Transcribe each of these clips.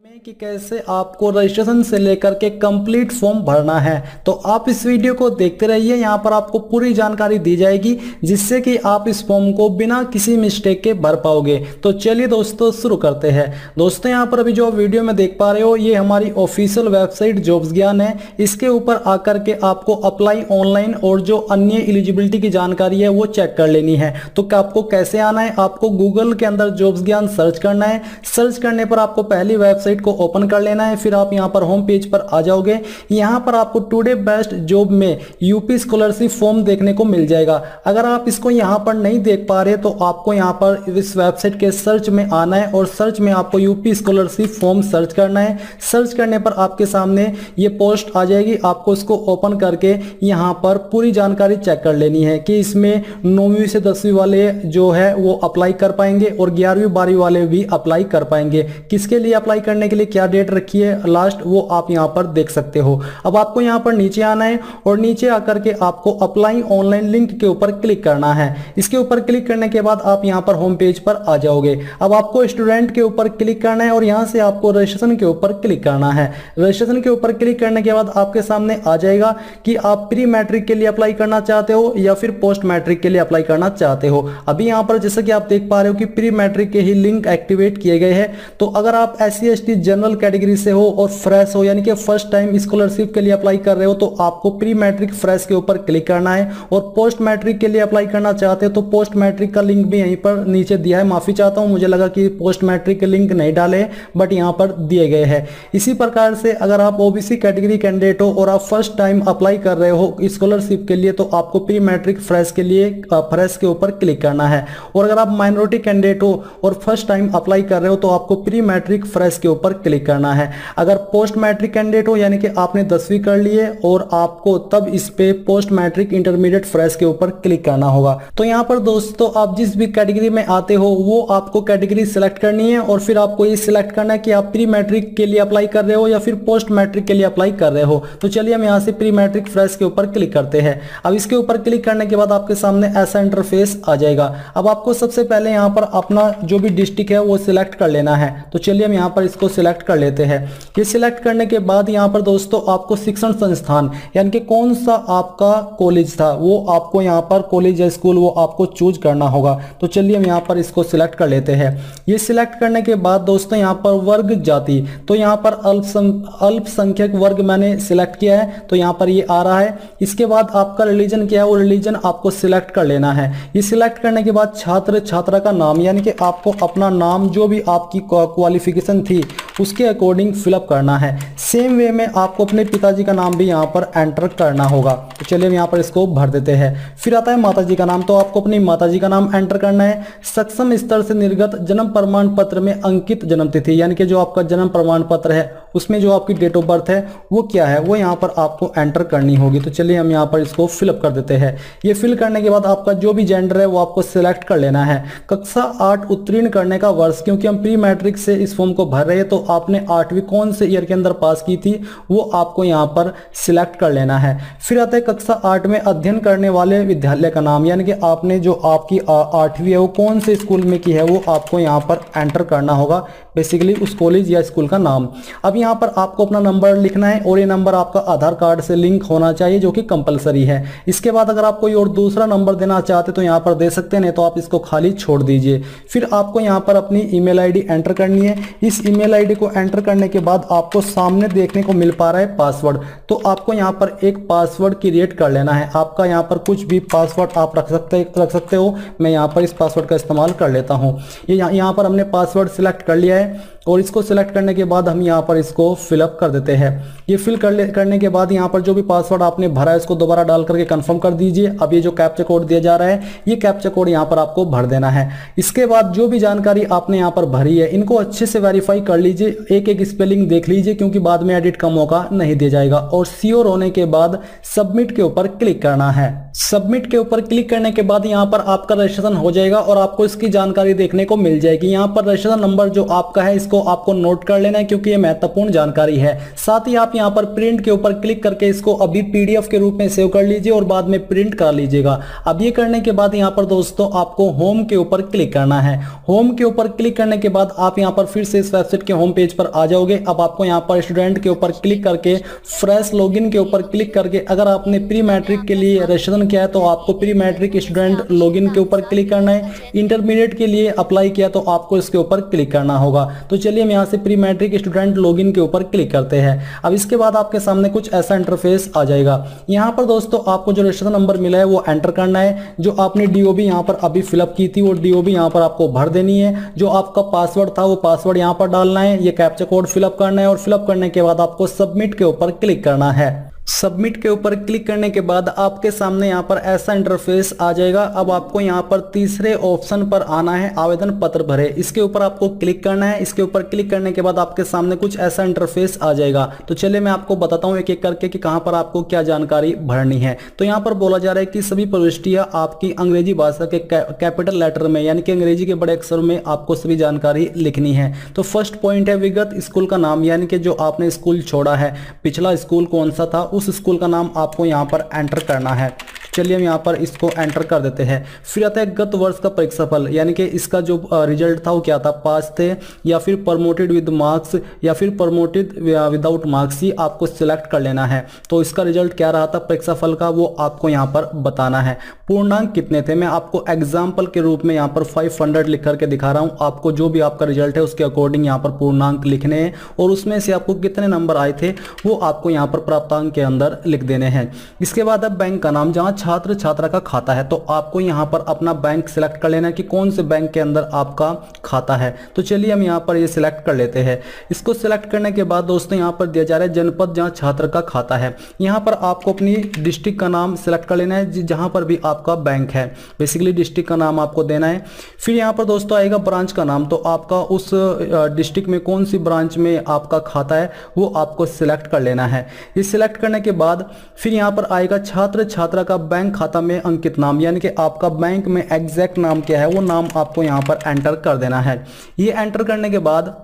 में कि कैसे आपको रजिस्ट्रेशन से लेकर के कंप्लीट फॉर्म भरना है। तो आप इस वीडियो को देखते रहिए, यहाँ पर आपको पूरी जानकारी दी जाएगी जिससे कि आप इस फॉर्म को बिना किसी मिस्टेक के भर पाओगे। तो चलिए दोस्तों शुरू करते हैं। दोस्तों यहाँ पर अभी जो वीडियो में देख पा रहे हो ये हमारी ऑफिशियल वेबसाइट जॉब्स ज्ञान है। इसके ऊपर आकर के आपको अप्लाई ऑनलाइन और जो अन्य एलिजिबिलिटी की जानकारी है वो चेक कर लेनी है। तो आपको कैसे आना है, आपको गूगल के अंदर जॉब्स ज्ञान सर्च करना है। सर्च करने पर आपको पहली वेबसाइट को ओपन कर लेना है। फिर आप यहां पर होम पेज पर आ जाओगे। यहां पर आपको टुडे बेस्ट जॉब में यूपी स्कॉलरशिप फॉर्म देखने को मिल जाएगा। अगर आप इसको यहां पर नहीं देख पा रहे तो आपको यहां पर इस वेबसाइट के सर्च में आना है और सर्च में आपको यूपी स्कॉलरशिप फॉर्म सर्च करना है। सर्च करने पर आपके सामने ये पोस्ट आ जाएगी। आपको इसको ओपन करके यहां पर पूरी जानकारी चेक कर लेनी है कि इसमें 9वीं से 10वीं वाले जो है वो अप्लाई कर पाएंगे और 11वीं 12वीं वाले भी अप्लाई कर पाएंगे। किसके लिए अप्लाई करने के लिए क्या डेट रखी है लास्ट वो आप यहां पर देख सकते हो। अब आपको यहां पर नीचे आना है और नीचे आकर के आपको अप्लाई ऑनलाइन लिंक के ऊपर क्लिक करना है। इसके ऊपर क्लिक करने के बाद आप यहां पर होम पेज पर आ जाओगे। अब आपको स्टूडेंट के ऊपर क्लिक करना है और यहां से आपको रजिस्ट्रेशन के ऊपर क्लिक करना है। रजिस्ट्रेशन के ऊपर क्लिक करने के बाद आपके सामने आ जाएगा कि आप प्री मैट्रिक के लिए अप्लाई करना चाहते हो या फिर पोस्ट मैट्रिक के लिए अप्लाई करना चाहते हो। अभी यहां पर जैसे कि आप देख पा रहे हो कि प्री मैट्रिक के ही लिंक एक्टिवेट किए गए हैं। तो अगर आप SC/ST जनरल कैटेगरी से हो और फ्रेश हो यानी कि फर्स्ट टाइम स्कॉलरशिप के लिए अप्लाई कर रहे हो तो आपको प्री मैट्रिक फ्रेश के ऊपर क्लिक करना है। और पोस्ट मैट्रिक के लिए अप्लाई करना चाहते हो तो पोस्ट मैट्रिक का लिंक भी यहीं पर नीचे दिया है। माफी चाहता हूं, मुझे लगा कि पोस्ट मैट्रिक के लिंक नहीं डाले बट यहां पर दिए गए हैं। इसी प्रकार से अगर आप OBC कैटेगरी कैंडिडेट हो और आप फर्स्ट टाइम अप्लाई कर रहे हो स्कॉलरशिप के लिए तो आपको प्री मैट्रिक फ्रेश के लिए फ्रेश के ऊपर क्लिक करना है। और अगर आप माइनॉरिटी कैंडिडेट हो और फर्स्ट टाइम अप्लाई कर रहे हो तो आपको प्री मैट्रिक फ्रेश के ऊपर क्लिक करना है। अगर पोस्ट मैट्रिक कैंडिडेट हो यानी कि आपने 10वीं कर ली है और आपको तब इस पे पोस्ट मैट्रिक इंटरमीडिएट फ्रेश के ऊपर क्लिक करना होगा। तो यहां पर दोस्तों आप जिस भी कैटेगरी में आते हो वो आपको कैटेगरी सिलेक्ट करनी है और फिर आपको ये सिलेक्ट करना है कि आप प्री मैट्रिक के लिए अप्लाई कर रहे हो या फिर पोस्ट मैट्रिक के लिए अप्लाई कर रहे हो। तो चलिए हम यहां से प्री मैट्रिक फ्रेश के ऊपर क्लिक करते हैं। अब इसके ऊपर क्लिक करने के बाद आपके सामने ऐसा इंटरफेस आ जाएगा। अब आपको सबसे पहले यहां पर अपना जो भी डिस्ट्रिक्ट है वो सिलेक्ट कर लेना है। तो चलिए हम यहां पर इसको सिलेक्ट कर लेते हैं। ये सिलेक्ट करने के बाद यहां पर दोस्तों आपको शिक्षण संस्थान यानी कि कौन सा आपका कॉलेज था वो आपको यहां पर कॉलेज या स्कूल वो आपको चूज करना होगा। तो चलिए हम यहां पर इसको सिलेक्ट कर लेते हैं। ये सिलेक्ट करने के बाद दोस्तों यहां पर वर्ग जाति, तो यहां पर अल्पसंख्यक वर्ग मैंने सिलेक्ट किया है तो यहां पर ये आ रहा है। इसके बाद आपका रिलीजन क्या है वो रिलीजन आपको सिलेक्ट कर लेना है। ये सिलेक्ट करने के बाद छात्र छात्रा का नाम यानी कि आपको अपना नाम जो भी आपकी क्वालिफिकेशन थी उसके अकॉर्डिंग फिलअप करना है। सेम वे में आपको अपने पिताजी का नाम भी यहाँ पर एंटर करना होगा। तो चलिए हम यहाँ पर इसको भर देते हैं। फिर आता है माताजी का नाम, तो आपको अपनी माताजी का नाम एंटर करना है। सक्षम स्तर से निर्गत जन्म प्रमाण पत्र में अंकित जन्म तिथि यानी कि जो आपका जन्म प्रमाण पत्र है उसमें जो आपकी डेट ऑफ बर्थ है वो क्या है वो यहाँ पर आपको एंटर करनी होगी। तो चलिए हम यहाँ पर इसको फिलअप कर देते हैं। ये फिल करने के बाद आपका जो भी जेंडर है वो आपको सिलेक्ट कर लेना है। कक्षा 8 उत्तीर्ण करने का वर्ष, क्योंकि हम प्री मैट्रिक से इस फॉर्म को भर रहे हैं तो आपने 8वीं कौन से ईयर के अंदर पास की थी वो आपको यहाँ पर सिलेक्ट कर लेना है। फिर आता है कक्षा 8 में अध्ययन करने वाले विद्यालय का नाम यानी कि आपने जो आपकी 8वीं है वो कौन से स्कूल में की है वो आपको यहाँ पर एंटर करना होगा, बेसिकली उस कॉलेज या स्कूल का नाम। अब यहाँ पर आपको अपना नंबर लिखना है और ये नंबर आपका आधार कार्ड से लिंक होना चाहिए जो कि कंपलसरी है। इसके बाद अगर आप कोई और दूसरा नंबर देना चाहते तो यहाँ पर दे सकते हैं, नहीं तो आप इसको खाली छोड़ दीजिए। फिर आपको यहाँ पर अपनी ईमेल आईडी एंटर करनी है। इस ईमेल आईडी को एंटर करने के बाद आपको सामने देखने को मिल पा रहा है पासवर्ड, तो आपको यहाँ पर एक पासवर्ड क्रिएट कर लेना है। आपका यहाँ पर कुछ भी पासवर्ड आप रख सकते हो। मैं यहाँ पर इस पासवर्ड का इस्तेमाल कर लेता हूँ। ये यहाँ पर हमने पासवर्ड सिलेक्ट कर लिया है और इसको सिलेक्ट करने के बाद हम यहाँ पर इसको फिलअप कर देते हैं। ये फिल करने के बाद यहाँ पर जो भी पासवर्ड आपने भरा है उसको दोबारा डाल करके कंफर्म कर दीजिए। अब ये जो कैप्चा कोड दिया जा रहा है ये कैप्चा कोड यहाँ पर आपको भर देना है। इसके बाद जो भी जानकारी आपने यहाँ पर भरी है इनको अच्छे से वेरीफाई कर लीजिए, एक एक स्पेलिंग देख लीजिए क्योंकि बाद में एडिट का मौका नहीं दिया जाएगा। और श्योर होने के बाद सबमिट के ऊपर क्लिक करना है। सबमिट के ऊपर क्लिक करने के बाद यहाँ पर आपका रजिस्ट्रेशन हो जाएगा और आपको इसकी जानकारी देखने को मिल जाएगी। यहाँ पर रजिस्ट्रेशन नंबर जो आपका है इसको आपको नोट कर लेना है क्योंकि ये महत्वपूर्ण जानकारी है। साथ ही आप यहाँ पर प्रिंट के ऊपर क्लिक करके इसको अभी PDF के रूप में सेव कर लीजिए और बाद में प्रिंट कर लीजिएगा। अब ये करने के बाद यहाँ पर दोस्तों आपको होम के ऊपर क्लिक करना है। होम के ऊपर क्लिक करने के बाद आप यहाँ पर फिर से इस वेबसाइट के होम पेज पर आ जाओगे। अब आपको यहाँ पर स्टूडेंट के ऊपर क्लिक करके फ्रेश लॉगिन के ऊपर क्लिक करके अगर आपने प्री मैट्रिक के लिए रजिस्ट्रेशन किया है तो आपको प्री मैट्रिक स्टूडेंट लॉगिन के ऊपर क्लिक करना है। इंटरमीडिएट के लिए अप्लाई किया तो आपको इसके ऊपर क्लिक करना होगा। तो चलिए हम यहाँ से प्री मैट्रिक स्टूडेंट लॉगिन के ऊपर क्लिक करते हैं। अब इसके बाद आपके सामने कुछ ऐसा इंटरफेस आ जाएगा। यहाँ पर दोस्तों आपको जो रजिस्ट्रेशन नंबर मिला है वो एंटर करना है। जो आपने डीओबी यहाँ पर अभी फिलअप की थी वो डीओबी यहाँ पर आपको भर देनी है। जो आपका पासवर्ड था वो पासवर्ड यहाँ पर डालना है। ये कैप्चा कोड फिलअप करना है और फिलअप करने के बाद आपको सबमिट के ऊपर क्लिक करना है। सबमिट के ऊपर क्लिक करने के बाद आपके सामने यहाँ पर ऐसा इंटरफेस आ जाएगा। अब आपको यहाँ पर तीसरे ऑप्शन पर आना है, आवेदन पत्र भरे, इसके ऊपर आपको क्लिक करना है। इसके ऊपर क्लिक करने के बाद आपके सामने कुछ ऐसा इंटरफेस आ जाएगा। तो चलिए मैं आपको बताता हूँ एक एक करके कि कहाँ पर आपको क्या जानकारी भरनी है। तो यहाँ पर बोला जा रहा है कि सभी प्रविष्टियाँ आपकी अंग्रेजी भाषा के कैपिटल लेटर में यानी कि अंग्रेजी के बड़े अक्षर में आपको सभी जानकारी लिखनी है। तो फर्स्ट पॉइंट है विगत स्कूल का नाम, यानी कि जो आपने स्कूल छोड़ा है पिछला स्कूल कौन सा था उस स्कूल का नाम आपको यहाँ पर एंटर करना है। चलिए हम यहाँ पर इसको एंटर कर देते हैं। फिर आता है गत वर्ष का परीक्षाफल, यानी कि इसका जो रिजल्ट था वो क्या था, पास थे या फिर प्रमोटेड विद मार्क्स या फिर प्रमोटेड विदाउट मार्क्स, ही आपको सिलेक्ट कर लेना है। तो इसका रिजल्ट क्या रहा था परीक्षाफल का वो आपको यहाँ पर बताना है। पूर्णांक कितने थे, मैं आपको एग्जाम्पल के रूप में यहाँ पर 500 लिख करके दिखा रहा हूँ। आपको जो भी आपका रिजल्ट है उसके अकॉर्डिंग यहाँ पर पूर्णांक लिखने हैं और उसमें से आपको कितने नंबर आए थे वो आपको यहाँ पर प्राप्तांक के अंदर लिख देने हैं। इसके बाद अब बैंक का नाम, जहाँ छात्र छात्रा का खाता है तो आपको यहाँ पर अपना बैंक सिलेक्ट कर लेना है कि कौन से बैंक के अंदर आपका खाता है। तो चलिए हम यहाँ पर ये सिलेक्ट कर लेते हैं। इसको सिलेक्ट करने के बाद दोस्तों यहाँ पर दिया जा रहा है जनपद जहाँ छात्र का खाता है। यहाँ पर आपको अपनी डिस्ट्रिक्ट का नाम सिलेक्ट कर लेना है जहाँ पर भी आपका बैंक है। बेसिकली डिस्ट्रिक्ट का नाम आपको देना है। फिर यहाँ पर दोस्तों आएगा ब्रांच का नाम, तो आपका उस डिस्ट्रिक्ट में कौन सी ब्रांच में आपका खाता है वो आपको सिलेक्ट कर लेना है। ये सिलेक्ट करने के बाद फिर यहाँ पर आएगा छात्र छात्रा का बैंक खाता में अंकित नाम, यानी कि आपका बैंक में एग्जैक्ट नाम क्या है वो नाम आपको यहाँ पर एंटर कर देना है। ये एंटर करने के बाद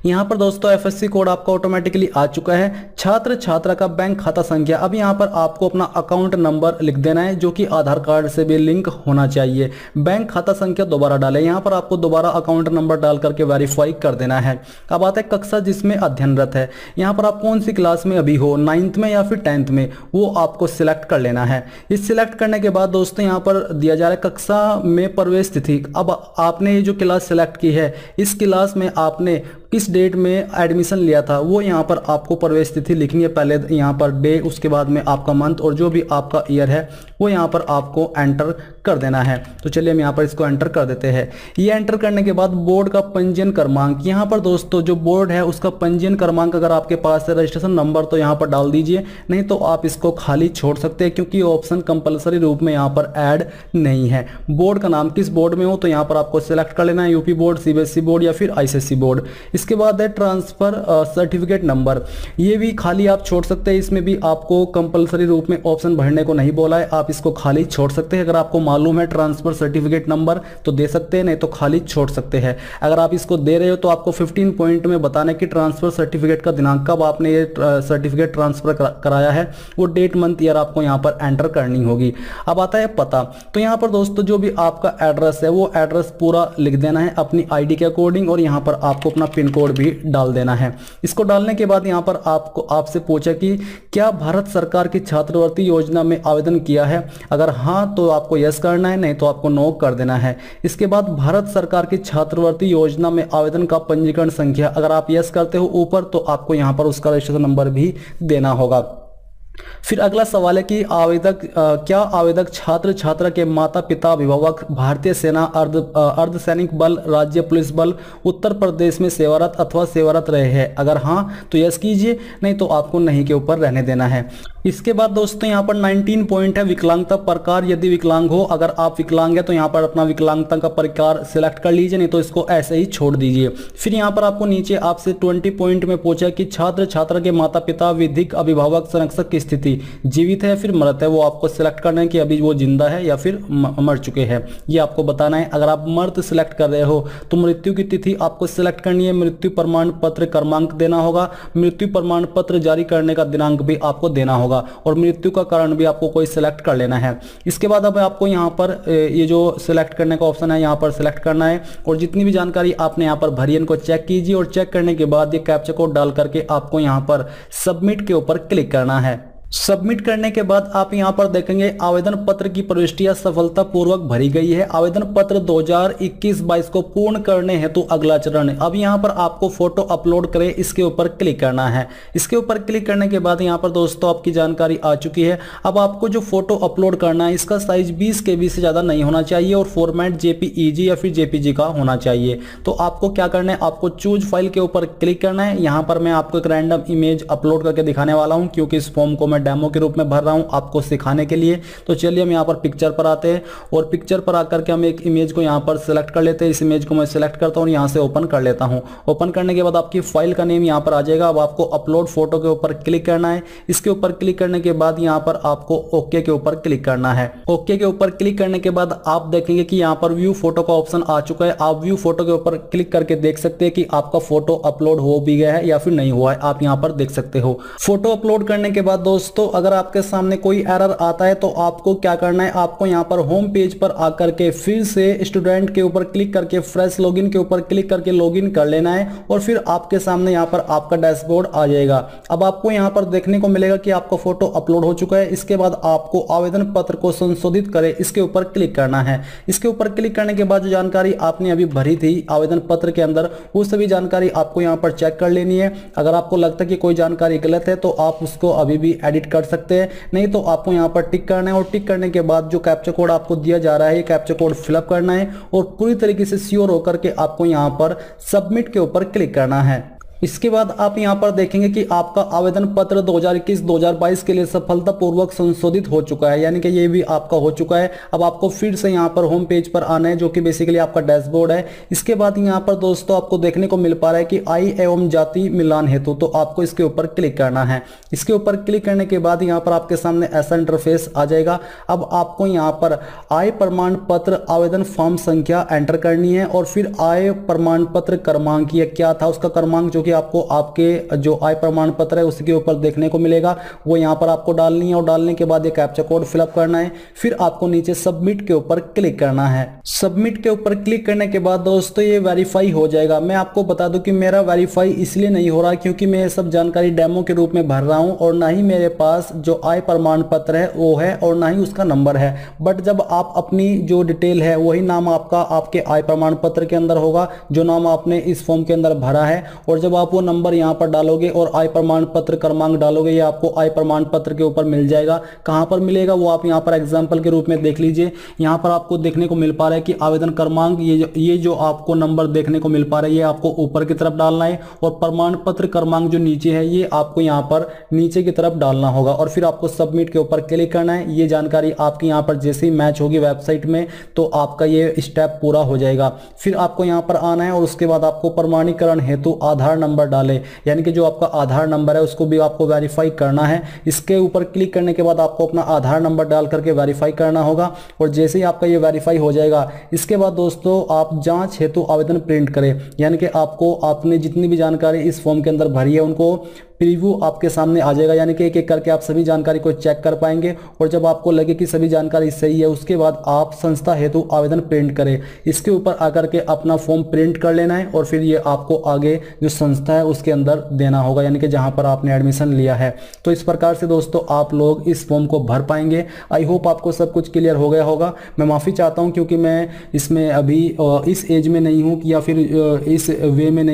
यहाँ पर दोस्तों एफएससी कोड आपका ऑटोमेटिकली आ चुका है। छात्र छात्रा का बैंक खाता संख्या, अब यहाँ पर आपको अपना अकाउंट नंबर लिख देना है जो कि आधार कार्ड से भी लिंक होना चाहिए। बैंक खाता संख्या दोबारा डालें, यहाँ पर आपको दोबारा अकाउंट नंबर डाल करके वेरीफाई कर देना है। अब आता है कक्षा जिसमें अध्ययनरत है, यहाँ पर आप कौन सी क्लास में अभी हो, 9th में या फिर 10th में, वो आपको सिलेक्ट कर लेना है। इस सिलेक्ट करने के बाद दोस्तों यहाँ पर दिया जा रहा है कक्षा में प्रवेश तिथि। अब आपने ये जो क्लास सिलेक्ट की है इस क्लास में आपने किस डेट में एडमिशन लिया था वो यहाँ पर आपको प्रवेश तिथि लिखनी है। पहले यहाँ पर डे, उसके बाद में आपका मंथ और जो भी आपका ईयर है वो यहाँ पर आपको एंटर कर देना है। तो चलिए हम यहाँ पर इसको एंटर कर देते हैं। ये एंटर करने के बाद बोर्ड का पंजीयन क्रमांक, यहाँ पर दोस्तों जो बोर्ड है उसका पंजीयन क्रमांक अगर आपके पास है रजिस्ट्रेशन नंबर तो यहाँ पर डाल दीजिए, नहीं तो आप इसको खाली छोड़ सकते हैं क्योंकि ऑप्शन कंपलसरी रूप में यहाँ पर ऐड नहीं है। बोर्ड का नाम किस बोर्ड में हो तो यहाँ पर आपको सिलेक्ट कर लेना है, यूपी बोर्ड, सीबीएसई बोर्ड या फिर आईसीएसई बोर्ड। इसके बाद है ट्रांसफर सर्टिफिकेट नंबर, ये भी खाली आप छोड़ सकते हैं। इसमें भी आपको कंपलसरी रूप में ऑप्शन भरने को नहीं बोला है, आप इसको खाली छोड़ सकते हैं। अगर आपको मालूम है ट्रांसफर सर्टिफिकेट नंबर तो दे सकते हैं, नहीं तो खाली छोड़ सकते हैं। अगर आप इसको दे रहे हो तो आपको 15 पॉइंट में बताना है कि ट्रांसफर सर्टिफिकेट का दिनांक कब आपने ये सर्टिफिकेट ट्रांसफर कराया है, वो डेट मंथ ईयर आपको यहाँ पर एंटर करनी होगी। अब आता है पता, तो यहाँ पर दोस्तों जो भी आपका एड्रेस है वो एड्रेस पूरा लिख देना है अपनी आईडी के अकॉर्डिंग और यहाँ पर आपको अपना पिन कोड भी डाल देना है। इसको डालने के बाद यहाँ पर आपसे पूछा कि क्या भारत सरकार की छात्रवृत्ति योजना में आवेदन किया है, अगर हाँ तो आपको यस करना है, नहीं तो आपको नो कर देना है। इसके बाद भारत सरकार की छात्रवृत्ति योजना में आवेदन का पंजीकरण संख्या, अगर आप यस करते हो ऊपर तो आपको यहाँ पर उसका रजिस्ट्रेशन नंबर भी देना होगा। फिर अगला सवाल है कि क्या आवेदक छात्र छात्रा के माता पिता अभिभावक भारतीय सेना, अर्धसैनिक बल, राज्य पुलिस बल, उत्तर प्रदेश में सेवारत अथवा सेवारत रहे हैं, अगर हाँ तो यस कीजिए, नहीं तो आपको नहीं के ऊपर रहने देना है। इसके बाद दोस्तों यहाँ पर 19 पॉइंट है विकलांगता प्रकार, यदि विकलांग हो, अगर आप विकलांग है तो यहाँ पर अपना विकलांगता का प्रकार सिलेक्ट कर लीजिए, नहीं तो इसको ऐसे ही छोड़ दीजिए। फिर यहाँ पर आपको नीचे आपसे 20 पॉइंट में पूछा कि छात्र छात्रा के माता पिता, विधिक अभिभावक, संरक्षक स्थिति, जीवित है फिर मृत है, वो आपको सिलेक्ट करना है कि अभी वो जिंदा है या फिर मर चुके हैं, ये आपको बताना है। अगर आप मृत सिलेक्ट कर रहे हो तो मृत्यु की तिथि आपको सिलेक्ट करनी है, मृत्यु प्रमाण पत्र क्रमांक देना होगा, मृत्यु प्रमाण पत्र जारी करने का दिनांक भी आपको देना होगा और मृत्यु का कारण भी आपको कोई सिलेक्ट कर लेना है। इसके बाद अब आपको यहाँ पर ये जो सिलेक्ट करने का ऑप्शन है यहाँ पर सिलेक्ट करना है और जितनी भी जानकारी आपने यहाँ पर भरी है इनको चेक कीजिए और चेक करने के बाद ये कैप्चा कोड डाल करके आपको यहाँ पर सबमिट के ऊपर क्लिक करना है। सबमिट करने के बाद आप यहां पर देखेंगे आवेदन पत्र की प्रविष्टियां सफलतापूर्वक भरी गई है। आवेदन पत्र 2021-22 को पूर्ण करने हेतु अगला चरण है। अब यहां पर आपको फोटो अपलोड करें इसके ऊपर क्लिक करना है। इसके ऊपर क्लिक करने के बाद यहां पर दोस्तों आपकी जानकारी आ चुकी है। अब आपको जो फोटो अपलोड करना है इसका साइज 20 KB से ज्यादा नहीं होना चाहिए और फॉर्मेट JPEG या फिर JPG का होना चाहिए। तो आपको क्या करना है, आपको चूज फाइल के ऊपर क्लिक करना है। यहां पर मैं आपको एक रैंडम इमेज अपलोड करके दिखाने वाला हूं क्योंकि इस फॉर्म को मैं डेमो के रूप में भर रहा हूं आपको सिखाने के लिए। तो चलिए हम यहां पर पिक्चर पर आते हैं और पिक्चर पर आकर के हम एक इमेज को यहां पर सिलेक्ट कर लेते हैं। इस इमेज को मैं सिलेक्ट करता हूं, यहां से ओपन कर लेता हूं। ओपन करने के बाद आपकी फाइल का नेम यहां पर आ जाएगा। अब आपको अपलोड फोटो के ऊपर क्लिक करना है। इसके ऊपर क्लिक करने के बाद यहां पर आपको ओके के ऊपर क्लिक करना है। ओके के ऊपर क्लिक करने के बाद आप देखेंगे कि यहां पर व्यू फोटो का ऑप्शन आ चुका है। आप व्यू फोटो के ऊपर क्लिक करके देख सकते हैं कि आपका फोटो अपलोड हो भी गया है या फिर नहीं हुआ है, आप यहां पर देख सकते हो। फोटो अपलोड करने के बाद दोस्तों अगर आपके सामने कोई एरर आता है तो आपको क्या करना है, आपको यहां पर होम पेज पर आकर के फिर से स्टूडेंट के ऊपर क्लिक करके फ्रेश लॉगिन के ऊपर क्लिक करके लॉगिन कर लेना है और फिर आपके सामने यहां पर आपका डैशबोर्ड आ जाएगा। अब आपको यहां पर देखने को मिलेगा कि आपका फोटो अपलोड हो चुका है। इसके बाद आपको आवेदन पत्र को संशोधित करें इसके ऊपर क्लिक करना है। इसके ऊपर क्लिक करने के बाद जो जानकारी आपने अभी भरी थी आवेदन पत्र के अंदर वो सभी जानकारी आपको यहां पर चेक कर लेनी है। अगर आपको लगता है कि कोई जानकारी गलत है तो आप उसको अभी भी एडिट कर सकते हैं, नहीं तो आपको यहां पर टिक करना है और टिक करने के बाद जो कैप्चा कोड आपको दिया जा रहा है ये कैप्चा कोड फिलअप करना है और पूरी तरीके से श्योर होकर के आपको यहां पर सबमिट के ऊपर क्लिक करना है। इसके बाद आप यहां पर देखेंगे कि आपका आवेदन पत्र 2021-2022 के लिए सफलतापूर्वक संशोधित हो चुका है, यानी कि ये भी आपका हो चुका है। अब आपको फिर से यहां पर होम पेज पर आना है जो कि बेसिकली आपका डैशबोर्ड है। इसके बाद यहां पर दोस्तों आपको देखने को मिल पा रहा है कि आय एवं जाति मिलान हेतु, तो आपको इसके ऊपर क्लिक करना है। इसके ऊपर क्लिक करने के बाद यहां पर आपके सामने ऐसा इंटरफेस आ जाएगा। अब आपको यहां पर आय प्रमाण पत्र आवेदन फॉर्म संख्या एंटर करनी है और फिर आय प्रमाण पत्र क्रमांक, ये क्या था उसका क्रमांक जो कि आपको आपके जो आय प्रमाण पत्र है उसके ऊपर देखने को मिलेगा, वो यहां पर आपको डालनी है और डालने के बाद ये कैप्चा कोड फिलअप करना है। फिर आपको नीचे सबमिट के ऊपर क्लिक करना है। सबमिट के ऊपर क्लिक करने के बाद दोस्तों ये वेरीफाई हो जाएगा। मैं आपको बता दूं कि मेरा वेरीफाई इसलिए नहीं हो रहा क्योंकि मैं ये सब जानकारी डेमो के रूप में भर रहा हूं और ना ही मेरे पास जो आय प्रमाण पत्र है वो है और ना ही उसका नंबर है। बट जब आप अपनी जो डिटेल है वही नाम आपका आपके आय प्रमाण पत्र के अंदर होगा जो नाम आपने इस फॉर्म के अंदर भरा है, और जब आप वो नंबर यहां पर डालोगे और आय प्रमाण पत्र क्रमांक डालोगे ये आपको आय प्रमाण पत्र के ऊपर मिल जाएगा। कहां पर मिलेगा वो आप यहां पर एग्जांपल के रूप में देख लीजिए। यहां पर आपको देखने को मिल पा रहा है कि आवेदन क्रमांक, ये जो आपको नंबर देखने को मिल पा रहा है ये आपको ऊपर की तरफ डालना है और प्रमाण पत्र क्रमांक जो नीचे है ये आपको यहां पर नीचे की तरफ डालना होगा और फिर आपको सबमिट के ऊपर क्लिक करना है। ये जानकारी आपकी यहां पर जैसे ही मैच होगी वेबसाइट में तो आपका ये स्टेप पूरा हो जाएगा। फिर आपको यहां पर आना है और उसके बाद आपको प्रमाणीकरण हेतु आधार नंबर डाले, यानी कि जो आपका आधार नंबर है उसको भी आपको वेरीफाई करना है। इसके ऊपर क्लिक करने के बाद आपको अपना आधार नंबर डाल करके वेरीफाई करना होगा और जैसे ही आपका ये वेरीफाई हो जाएगा इसके बाद दोस्तों आप जांच हेतु आवेदन प्रिंट करें, यानी कि आपको आपने जितनी भी जानकारी इस फॉर्म के अंदर भरी है उनको प्रीव्यू आपके सामने आ जाएगा, यानी कि एक एक करके आप सभी जानकारी को चेक कर पाएंगे और जब आपको लगे कि सभी जानकारी सही है उसके बाद आप संस्था हेतु आवेदन प्रिंट करें। इसके ऊपर आकर के अपना फॉर्म प्रिंट कर लेना है और फिर ये आपको आगे जो संस्था है उसके अंदर देना होगा, यानी कि जहां पर आपने एडमिशन लिया है। तो इस प्रकार से दोस्तों आप लोग इस फॉर्म को भर पाएंगे। आई होप आपको सब कुछ क्लियर हो गया होगा। मैं माफ़ी चाहता हूँ क्योंकि मैं इसमें अभी इस एज में नहीं हूँ या फिर इस वे में नहीं